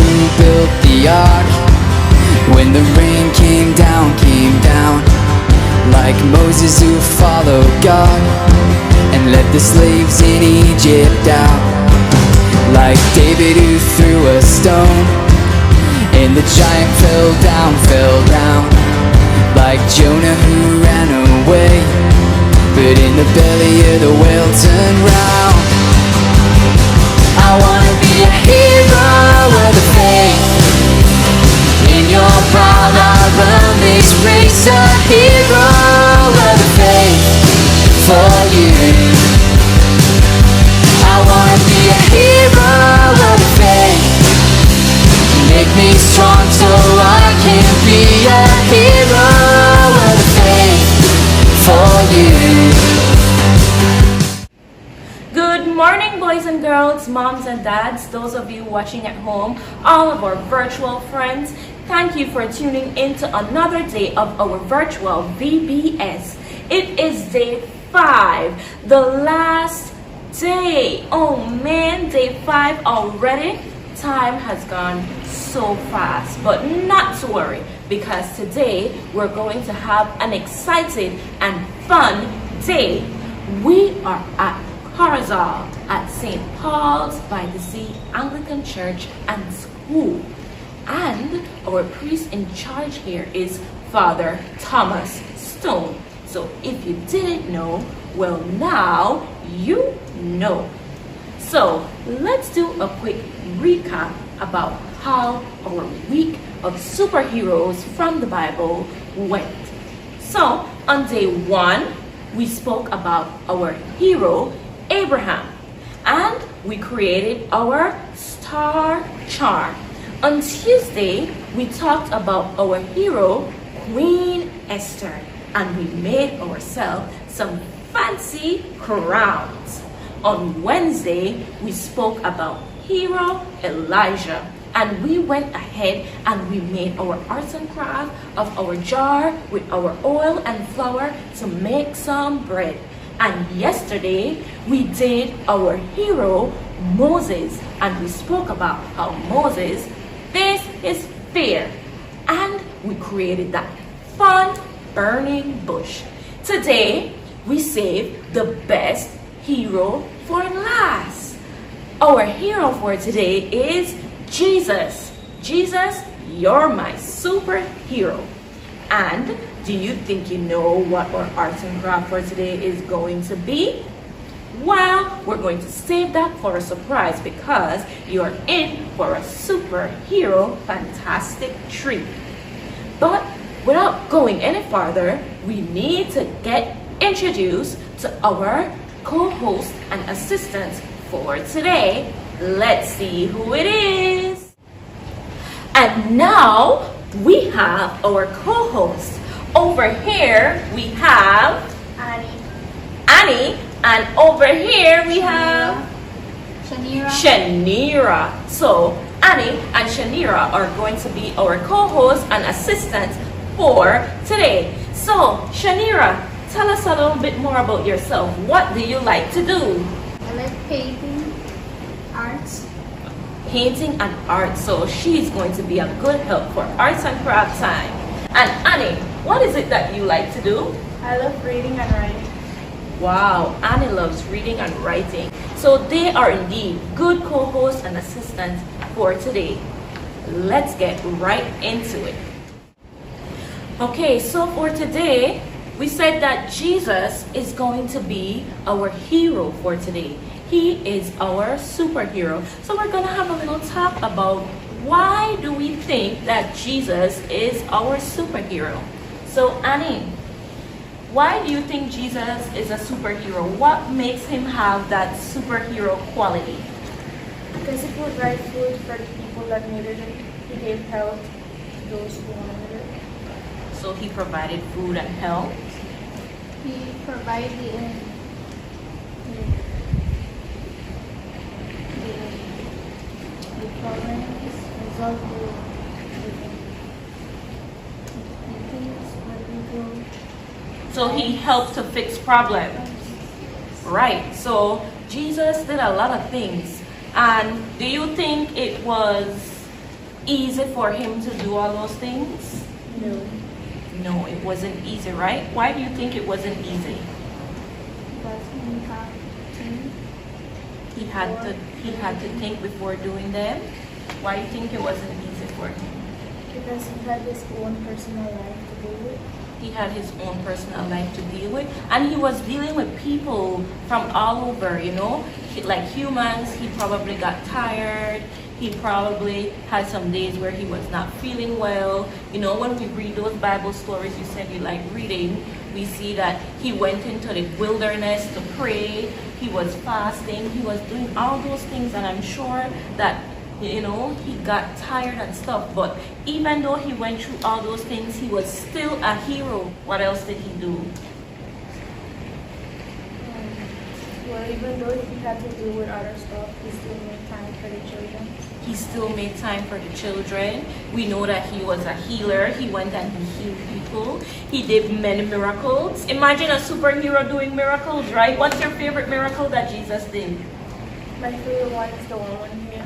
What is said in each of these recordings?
who built the ark. When the rain came down, like Moses who followed God and led the slaves in Egypt out, like David who threw a stone and the giant fell down, like Jonah who ran away, but in the belly of the whale turned round. I wanna be a hero of the faith. In your proud I run this race, a hero of the faith for you. I wanna be a hero of the faith. Make me strong so I can be a hero of the faith for you. Good morning, boys and girls, moms and dads, those of you watching at home, all of our virtual friends. Thank you for tuning in to another day of our virtual VBS. It is day 5, the last day. Oh man, day 5 already. Time has gone so fast, but not to worry, because today we're going to have an exciting and fun day. We are at Horizal at St. Paul's by the Sea Anglican Church and School. And our priest in charge here is Father Thomas Stone. So if you didn't know, well now you know. So let's do a quick recap about how our week of superheroes from the Bible went. So on day 1, we spoke about our hero Abraham, and we created our star charm. On Tuesday, we talked about our hero, Queen Esther, and we made ourselves some fancy crowns. On Wednesday, we spoke about hero Elijah, and we went ahead and we made our arts and craft of our jar with our oil and flour to make some bread. And yesterday, we did our hero Moses, and we spoke about how Moses faced his fear, and we created that fun burning bush. Today, we saved the best hero for last. Our hero for today is Jesus. Jesus, you're my superhero. And do you think you know what our arts and craft for today is going to be? Well, we're going to save that for a surprise, because you're in for a superhero fantastic treat. But without going any farther, we need to get introduced to our co-host and assistants for today. Let's see who it is. And now we have our co-host. Over here we have Annie, and over here we have Shanira. So Annie and Shanira are going to be our co-hosts and assistants for today. So Shanira, tell us a little bit more about yourself. What do you like to do? I like painting, arts. Painting and art. So she's going to be a good help for arts and craft time. And Annie, what is it that you like to do? I love reading and writing. Wow, Annie loves reading and writing. So they are indeed good co-hosts and assistants for today. Let's get right into it. Okay, so for today, we said that Jesus is going to be our hero for today. He is our superhero. So we're going to have a little talk about why do we think that Jesus is our superhero. So Annie, why do you think Jesus is a superhero? What makes him have that superhero quality? Because he provides food for the people that needed it. He gave health to those who wanted it. So he provided food and health. He provided the problems, resolved the things that people. So he helped to fix problems. Right. So Jesus did a lot of things. And do you think it was easy for him to do all those things? No. No, it wasn't easy, right? Why do you think it wasn't easy? Because he had to. He had to think before doing them. Why do you think it wasn't easy for him? Because he had his own personal life to deal with. He had his own personal life to deal with, and he was dealing with people from all over, you know, like humans. He probably got tired. He probably had some days where he was not feeling well. You know, when we read those Bible stories you said you like reading, we see that he went into the wilderness to pray. He was fasting. He was doing all those things, and I'm sure that, you know, he got tired and stuff. But even though he went through all those things, he was still a hero. What else did he do? Well, even though he had to deal with other stuff, he still made time for the children. He still made time for the children. We know that he was a healer. He went and he healed people. He did many miracles. Imagine a superhero doing miracles, right? What's your favorite miracle that Jesus did? My favorite one is the one when he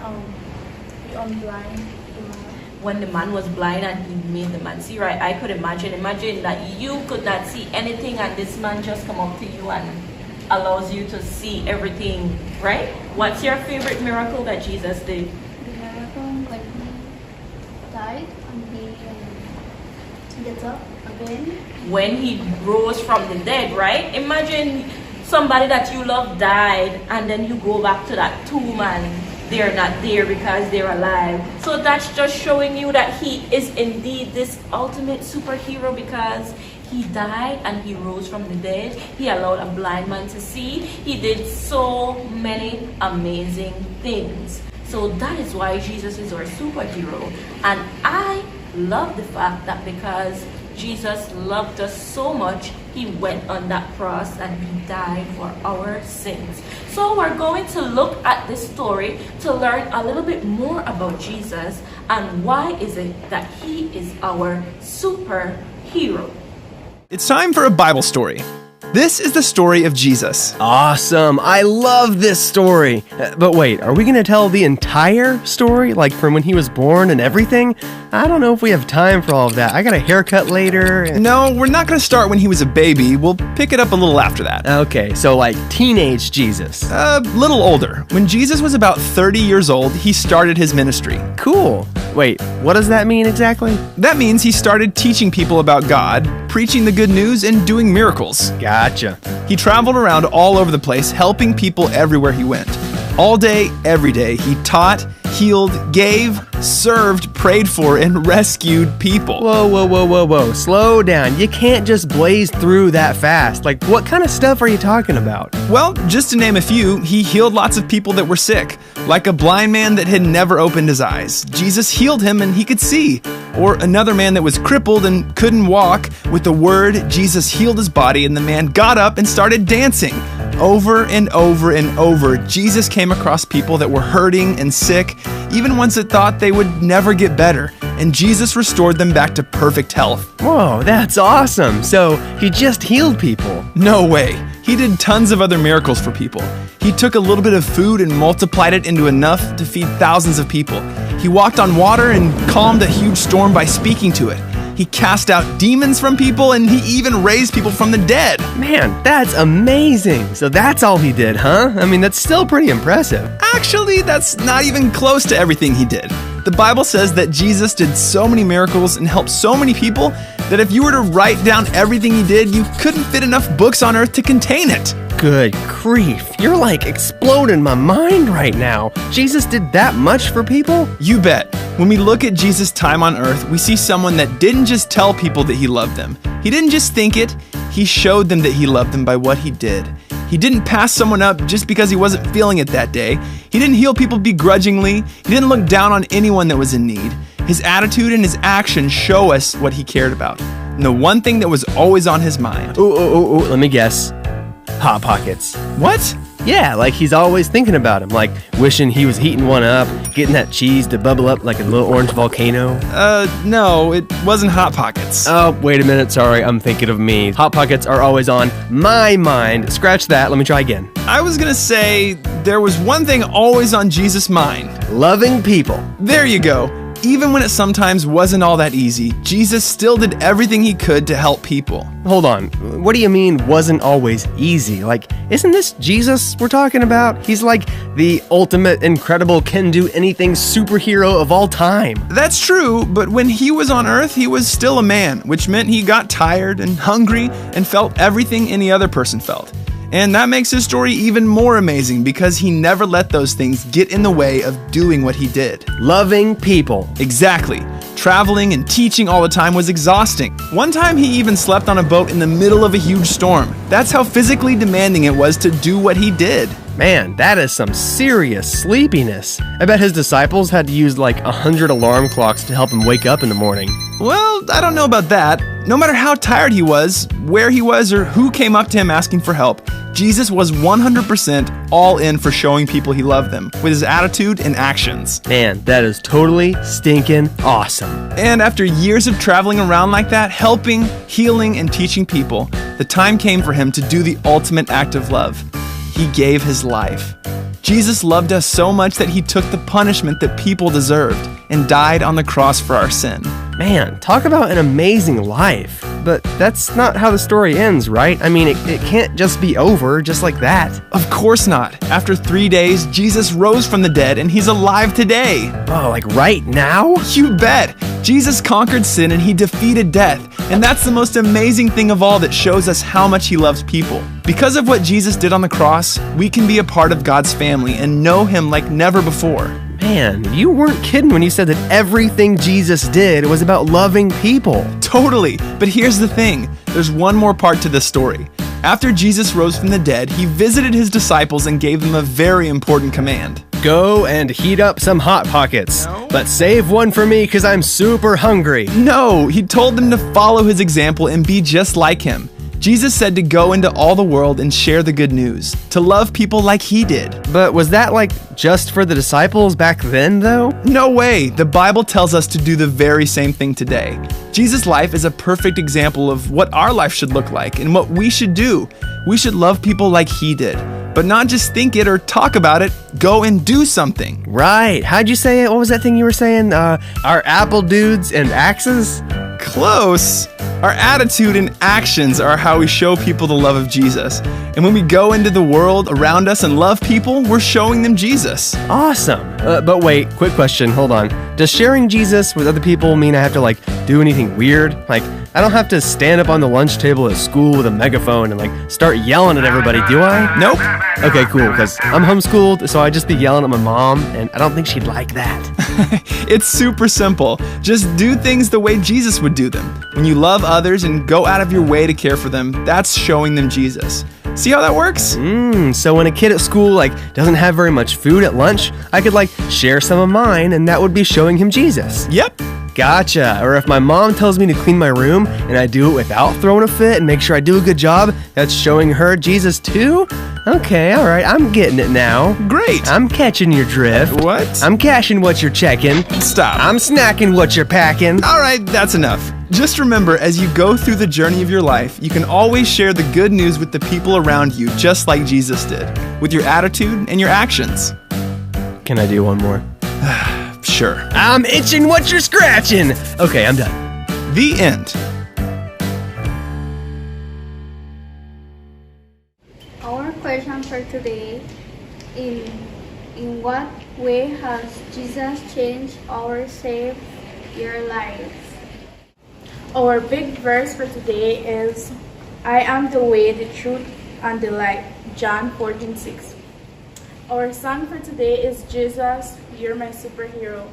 unblind the man. When the man was blind and he made the man see, right? I could imagine that you could not see anything and this man just come up to you and allows you to see everything, right? What's your favorite miracle that Jesus did? The miracle when he died and he gets up again. When he rose from the dead, right? Imagine somebody that you love died and then you go back to that tomb and they're not there because they're alive. So that's just showing you that he is indeed this ultimate superhero, because he died and he rose from the dead. He allowed a blind man to see. He did so many amazing things. So that is why Jesus is our superhero. And I love the fact that because Jesus loved us so much, he went on that cross and he died for our sins. So we're going to look at this story to learn a little bit more about Jesus and why is it that he is our superhero. It's time for a Bible story. This is the story of Jesus. Awesome. I love this story. But wait, are we going to tell the entire story? Like from when he was born and everything? I don't know if we have time for all of that. I got a haircut later. No, we're not going to start when he was a baby. We'll pick it up a little after that. Okay, so like teenage Jesus. A little older. When Jesus was about 30 years old, he started his ministry. Cool. Wait, what does that mean exactly? That means he started teaching people about God, preaching the good news, and doing miracles. Gotcha. He traveled around all over the place, helping people everywhere he went. All day, every day, he taught, healed, gave, served, prayed for, and rescued people. Whoa. Slow down. You can't just blaze through that fast. Like, what kind of stuff are you talking about? Well, just to name a few, he healed lots of people that were sick, like a blind man that had never opened his eyes. Jesus healed him and he could see. Or another man that was crippled and couldn't walk. With the word, Jesus healed his body and the man got up and started dancing. Over and over and over, Jesus came across people that were hurting and sick, even ones that thought they would never get better. And Jesus restored them back to perfect health. Whoa, that's awesome. So he just healed people. No way. He did tons of other miracles for people. He took a little bit of food and multiplied it into enough to feed thousands of people. He walked on water and calmed a huge storm by speaking to it. He cast out demons from people, and he even raised people from the dead. Man, that's amazing. So that's all he did, huh? I mean, that's still pretty impressive. Actually, that's not even close to everything he did. The Bible says that Jesus did so many miracles and helped so many people that if you were to write down everything he did, you couldn't fit enough books on earth to contain it. Good grief. You're like exploding my mind right now. Jesus did that much for people? You bet. When we look at Jesus' time on earth, we see someone that didn't just tell people that he loved them. He didn't just think it. He showed them that he loved them by what he did. He didn't pass someone up just because he wasn't feeling it that day. He didn't heal people begrudgingly. He didn't look down on anyone that was in need. His attitude and his actions show us what he cared about. And the one thing that was always on his mind. Ooh, let me guess. Hot Pockets. What? Yeah, like he's always thinking about him, like wishing he was heating one up, getting that cheese to bubble up like a little orange volcano. No, it wasn't Hot Pockets. Oh, wait a minute, sorry, I'm thinking of me. Hot Pockets are always on my mind. Scratch that, let me try again. I was gonna say there was one thing always on Jesus' mind. Loving people. There you go. Even when it sometimes wasn't all that easy, Jesus still did everything he could to help people. Hold on, what do you mean wasn't always easy? Like, isn't this Jesus we're talking about? He's like the ultimate incredible can-do-anything superhero of all time. That's true, but when he was on earth, he was still a man, which meant he got tired and hungry and felt everything any other person felt. And that makes his story even more amazing because he never let those things get in the way of doing what he did. Loving people. Exactly. Traveling and teaching all the time was exhausting. One time he even slept on a boat in the middle of a huge storm. That's how physically demanding it was to do what he did. Man, that is some serious sleepiness. I bet his disciples had to use like 100 alarm clocks to help him wake up in the morning. Well, I don't know about that. No matter how tired he was, where he was, or who came up to him asking for help, Jesus was 100% all in for showing people he loved them with his attitude and actions. Man, that is totally stinking awesome. And after years of traveling around like that, helping, healing, and teaching people, the time came for him to do the ultimate act of love. He gave his life. Jesus loved us so much that he took the punishment that people deserved and died on the cross for our sin. Man, talk about an amazing life. But that's not how the story ends, right? I mean, it can't just be over just like that. Of course not. After 3 days, Jesus rose from the dead and he's alive today. Oh, like right now? You bet. Jesus conquered sin and he defeated death. And that's the most amazing thing of all that shows us how much he loves people. Because of what Jesus did on the cross, we can be a part of God's family and know him like never before. Man, you weren't kidding when you said that everything Jesus did was about loving people. Totally. But here's the thing. There's one more part to this story. After Jesus rose from the dead, he visited his disciples and gave them a very important command. Go and heat up some Hot Pockets, but save one for me because I'm super hungry. No, he told them to follow his example and be just like him. Jesus said to go into all the world and share the good news, to love people like he did. But was that like just for the disciples back then though? No way. The Bible tells us to do the very same thing today. Jesus' life is a perfect example of what our life should look like and what we should do. We should love people like he did, but not just think it or talk about it. Go and do something. Right. How'd you say it? What was that thing you were saying? Our apple dudes and axes? Close. Our attitude and actions are how we show people the love of Jesus. And when we go into the world around us and love people, we're showing them Jesus. Awesome. But wait, quick question. Hold on. Does sharing Jesus with other people mean I have to like do anything weird? Like, I don't have to stand up on the lunch table at school with a megaphone and like start yelling at everybody, do I? Nope. Okay, cool, because I'm homeschooled, so I'd just be yelling at my mom, and I don't think she'd like that. It's super simple. Just do things the way Jesus would do them. When you love others and go out of your way to care for them, that's showing them Jesus. See how that works? So when a kid at school like doesn't have very much food at lunch, I could like share some of mine, and that would be showing him Jesus. Yep. Gotcha. Or if my mom tells me to clean my room and I do it without throwing a fit and make sure I do a good job, that's showing her Jesus too? Okay, all right, I'm getting it now. Great. I'm catching your drift. What? I'm cashing what you're checking. Stop. I'm snacking what you're packing. All right, that's enough. Just remember, as you go through the journey of your life, you can always share the good news with the people around you, just like Jesus did, with your attitude and your actions. Can I do one more? Sure. I'm itching what you're scratching. Okay, I'm done. The end. Our question for today: in what way has Jesus changed or saved your lives? Our big verse for today is, I am the way, the truth, and the light, John 14:6. Our song for today is Jesus, You're My Superhero.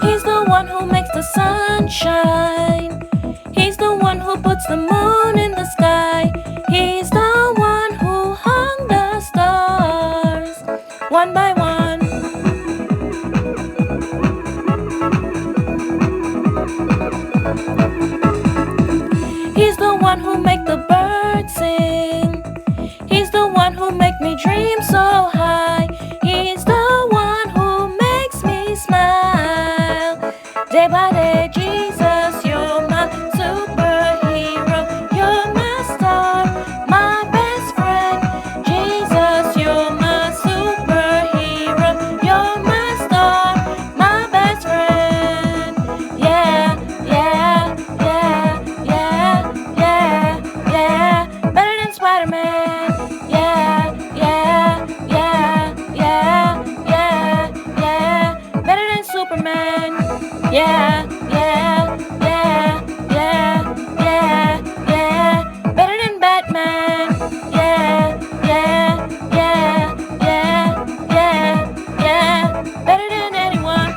He's the one who makes the sun shine. He's the one who puts the moon in the sky. He's the one who hung the stars one by one. Day by day, Jesus, you're my superhero. You're my star, my best friend. Jesus, you're my superhero. You're my star, my best friend. Yeah, yeah, yeah, yeah, yeah, yeah. Better than Spider-Man. Yeah, yeah, yeah, yeah, yeah, yeah. Better than Superman. Yeah, yeah, yeah, yeah, yeah, yeah. Better than Batman. Yeah, yeah, yeah, yeah, yeah, yeah. Better than anyone.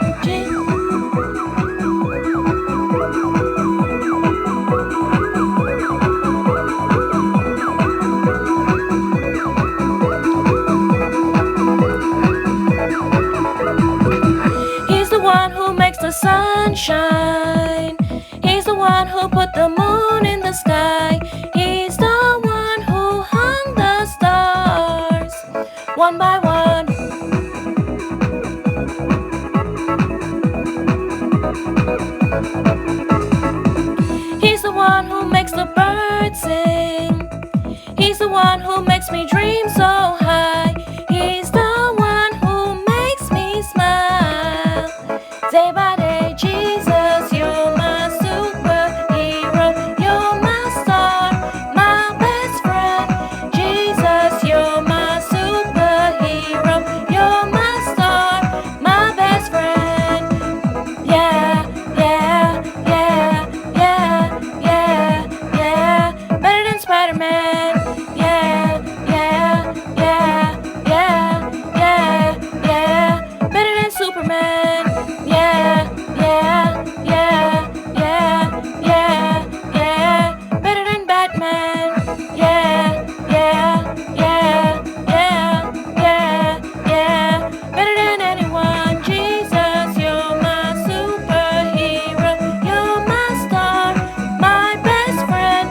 He's the one who makes the sun shine. He's the one who put the moon in the sky. He's the one who hung the stars one by one. He's the one who makes the birds sing. He's the one who makes me dream so high. He's the one who makes me smile. Day by day, Jesus, you're my superhero. You're my star, my best friend. Jesus, you're my superhero. You're my star, my best friend. Yeah, yeah, yeah, yeah, yeah, yeah. Better than Spider-Man. Yeah, yeah, yeah, yeah, yeah, yeah. Better than Superman. Yeah, yeah, yeah, yeah, yeah, yeah. Better than Batman. Yeah, yeah, yeah, yeah, yeah, yeah. Better than anyone. Jesus, you're my superhero. You're my star, my best friend.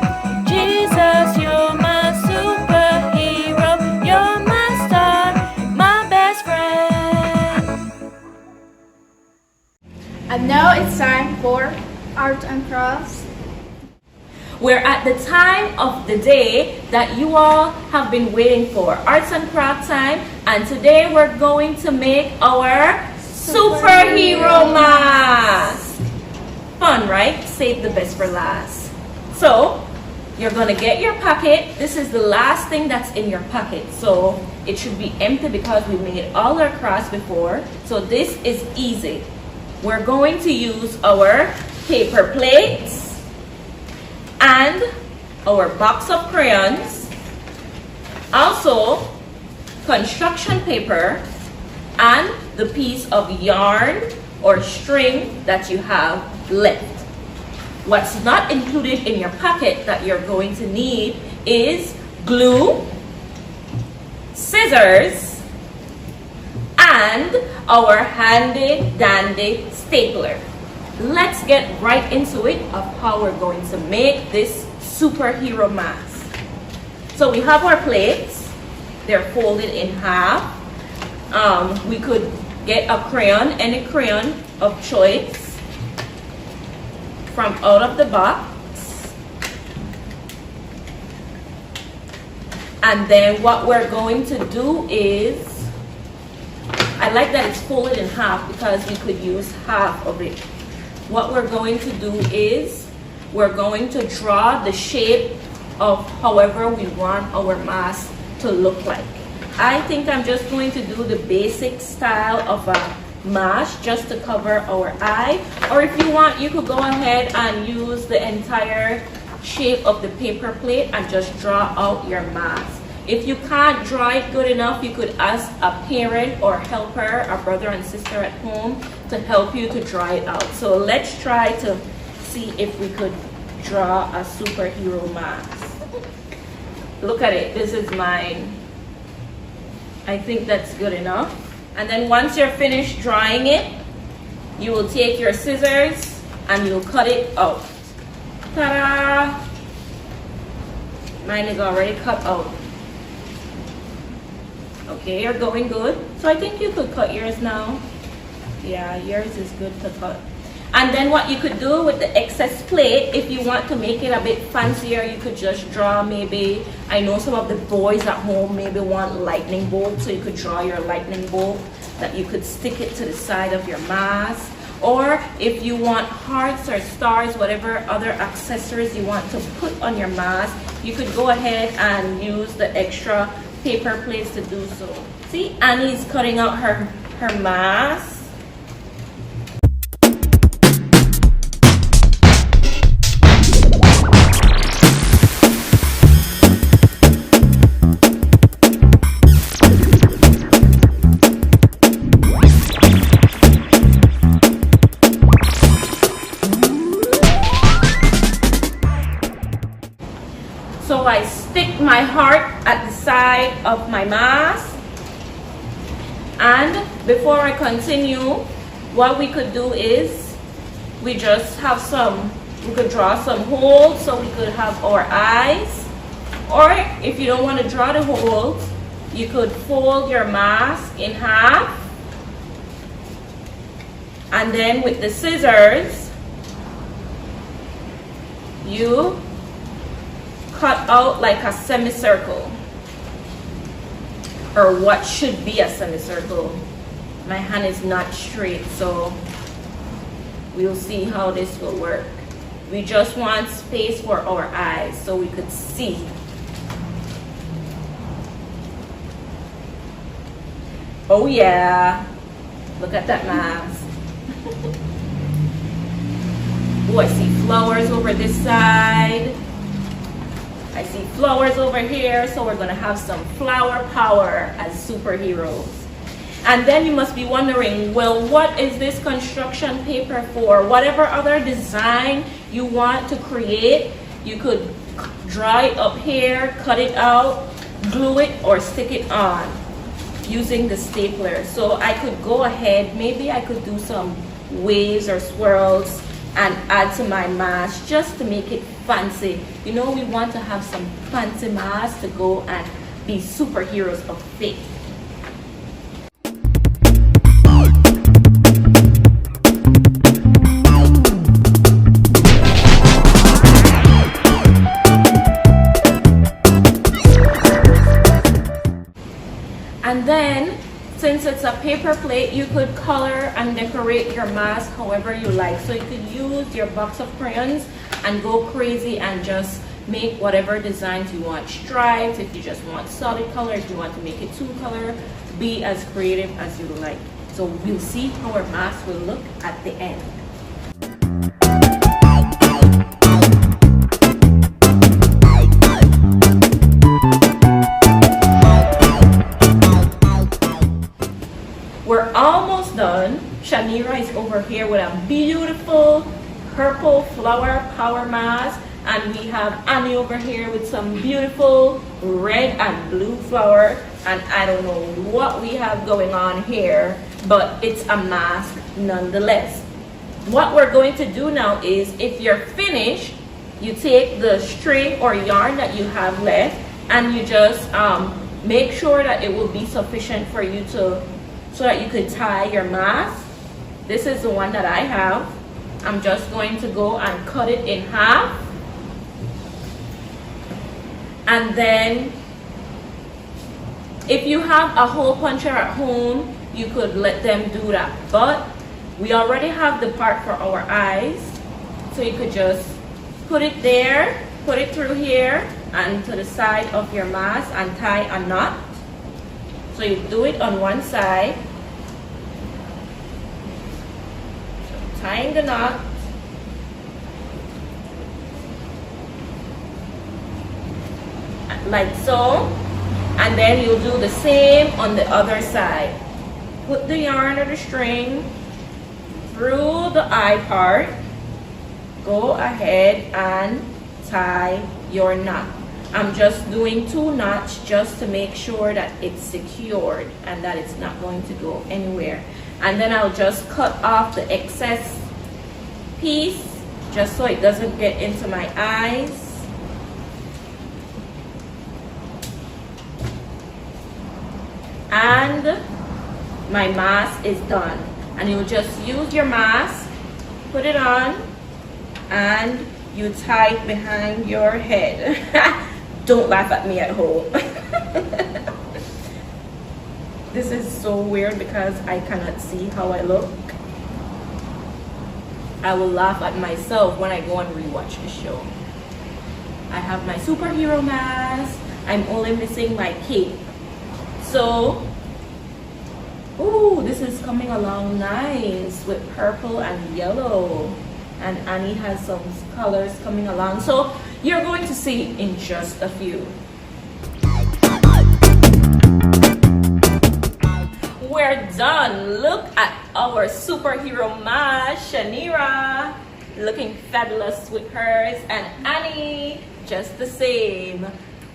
Jesus, you're my superhero. You're my star, my best friend. And now it's time for art and crafts. We're at the time of the day that you all have been waiting for, arts and craft time, and today we're going to make our superhero mask. Fun, right? Save the best for last. So, you're gonna get your pocket. This is the last thing that's in your pocket, so it should be empty because we made all our crafts before. So this is easy. We're going to use our paper plates and our box of crayons, also construction paper, and the piece of yarn or string that you have left. What's not included in your pocket that you're going to need is glue, scissors, and our handy dandy stapler. Let's get right into it of how we're going to make this superhero mask. So we have our plates. They're folded in half. We could get a crayon, any crayon of choice from out of the box. And then what we're going to do is, I like that it's folded in half because we could use half of it. What we're going to do is, we're going to draw the shape of however we want our mask to look like. I think I'm just going to do the basic style of a mask just to cover our eye. Or if you want, you could go ahead and use the entire shape of the paper plate and just draw out your mask. If you can't draw it good enough, you could ask a parent or helper, a brother and sister at home, to help you to draw it out. So let's try to see if we could draw a superhero mask. Look at it, this is mine. I think that's good enough. And then once you're finished drawing it, you will take your scissors and you'll cut it out. Ta-da! Mine is already cut out. Okay, you're going good. So I think you could cut yours now. Yeah, yours is good to cut. And then what you could do with the excess plate, if you want to make it a bit fancier, you could just draw maybe, I know some of the boys at home maybe want lightning bolt, so you could draw your lightning bolt that you could stick it to the side of your mask. Or if you want hearts or stars, whatever other accessories you want to put on your mask, you could go ahead and use the extra paper plates to do so. See, Annie's cutting out her mask. So I stick my heart at the side of my mask. And before I continue, what we could do is we just have we could draw some holes so we could have our eyes. Or if you don't want to draw the holes, you could fold your mask in half. And then with the scissors, you cut out like a semicircle, or what should be a semicircle. My hand is not straight, so we'll see how this will work. We just want space for our eyes so we could see. Oh yeah, look at that mask. Oh, I see flowers over this side. I see flowers over here, so we're gonna have some flower power as superheroes. And then you must be wondering, well, what is this construction paper for? Whatever other design you want to create, you could draw it up here, cut it out, glue it, or stick it on using the stapler. So I could go ahead, maybe I could do some waves or swirls and add to my mask just to make it fancy. You know, we want to have some fancy masks to go and be superheroes of faith. And then, since it's a paper plate, you could color and decorate your mask however you like. So you could use your box of crayons and go crazy and just make whatever designs you want. Stripes, if you just want solid color, if you want to make it two color, be as creative as you like. So we'll see how our mask will look at the end. We're almost done. Shanira is over here with a beautiful purple flower power mask, and we have Annie over here with some beautiful red and blue flower, and I don't know what we have going on here, but it's a mask nonetheless. What we're going to do now is, if you're finished, you take the string or yarn that you have left and you just make sure that it will be sufficient for you to, so that you could tie your mask. This is the one that I have. I'm just going to go and cut it in half. And then if you have a hole puncher at home, you could let them do that. But we already have the part for our eyes. So you could just put it there, put it through here and to the side of your mask and tie a knot. So you do it on one side, tying the knot, like so, and then you'll do the same on the other side. Put the yarn or the string through the eye part, go ahead and tie your knot. I'm just doing 2 knots just to make sure that it's secured and that it's not going to go anywhere. And then I'll just cut off the excess piece just so it doesn't get into my eyes. And my mask is done. And you'll just use your mask, put it on and you tie it behind your head. Don't laugh at me at home. This is so weird because I cannot see how I look. I will laugh at myself when I go and rewatch the show. I have my superhero mask. I'm only missing my cape. So, ooh, this is coming along nice with purple and yellow. And Annie has some colors coming along. So, you're going to see in just a few. We're done. Look at our superhero mask. Shanira looking fabulous with hers, and Annie just the same.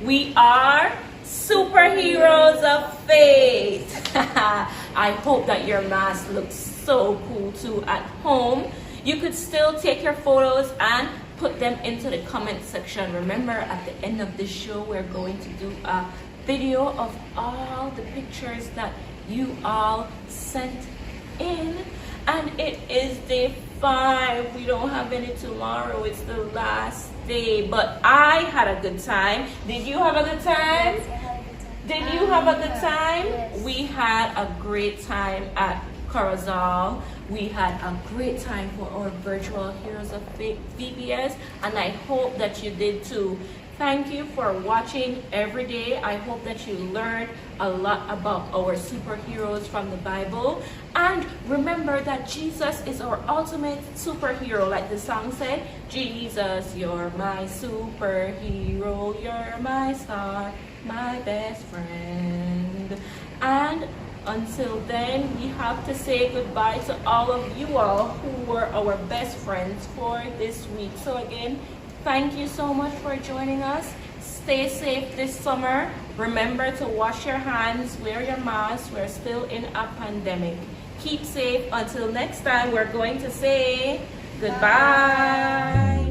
We are superheroes of faith. I hope that your mask looks so cool too at home. You could still take your photos and put them into the comment section. Remember, at the end of this show, we're going to do a video of all the pictures that you all sent in. And it is day 5. We don't have any tomorrow. It's the last day. But I had a good time. Did you have a good time? Yes, I had a good time. Did you have a good time? Yes. We had a great time at Corazal. We had a great time for our virtual Heroes of Faith VBS, and I hope that you did too. Thank you for watching every day. I hope that you learned a lot about our superheroes from the Bible. And remember that Jesus is our ultimate superhero, like the song said. Jesus, you're my superhero, you're my star, my best friend. And until then, we have to say goodbye to all of you all who were our best friends for this week. So again, thank you so much for joining us. Stay safe this summer. Remember to wash your hands, wear your mask. We're still in a pandemic. Keep safe. Until next time, we're going to say goodbye.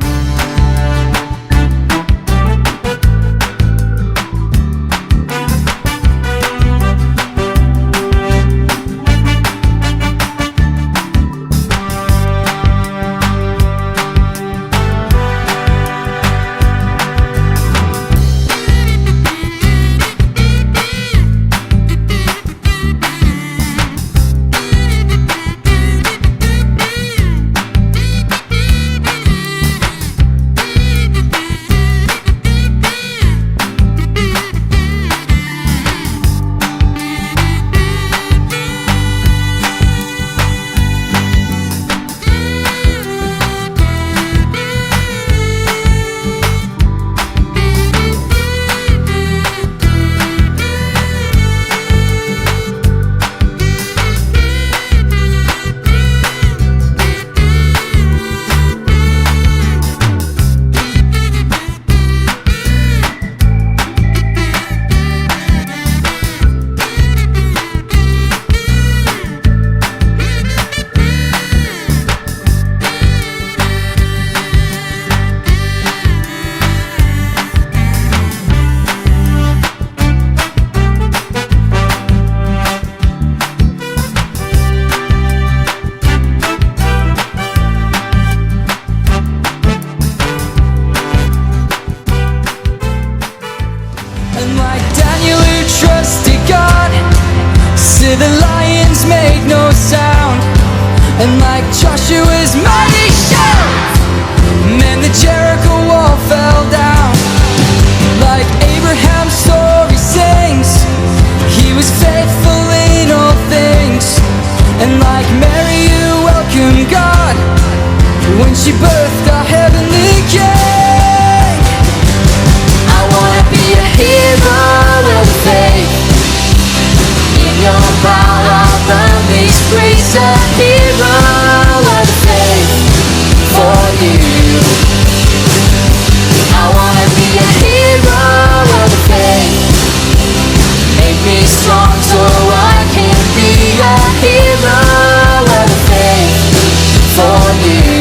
the lions made no sound, and like Joshua's mighty shout, man, the Jericho wall fell down. Like Abraham's story sings, he was faithful in all things. And like Mary, you welcomed God when she birthed our heavenly King. I wanna be a hero of faith. In your power, love makes grace, a hero of faith for you. I wanna be a hero of faith. Make me strong so I can be a hero of faith for you.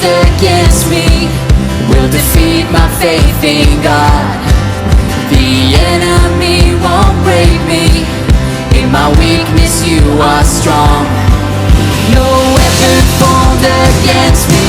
against me will defeat my faith in God. The enemy won't break me. In my weakness you are strong. No weapon formed against me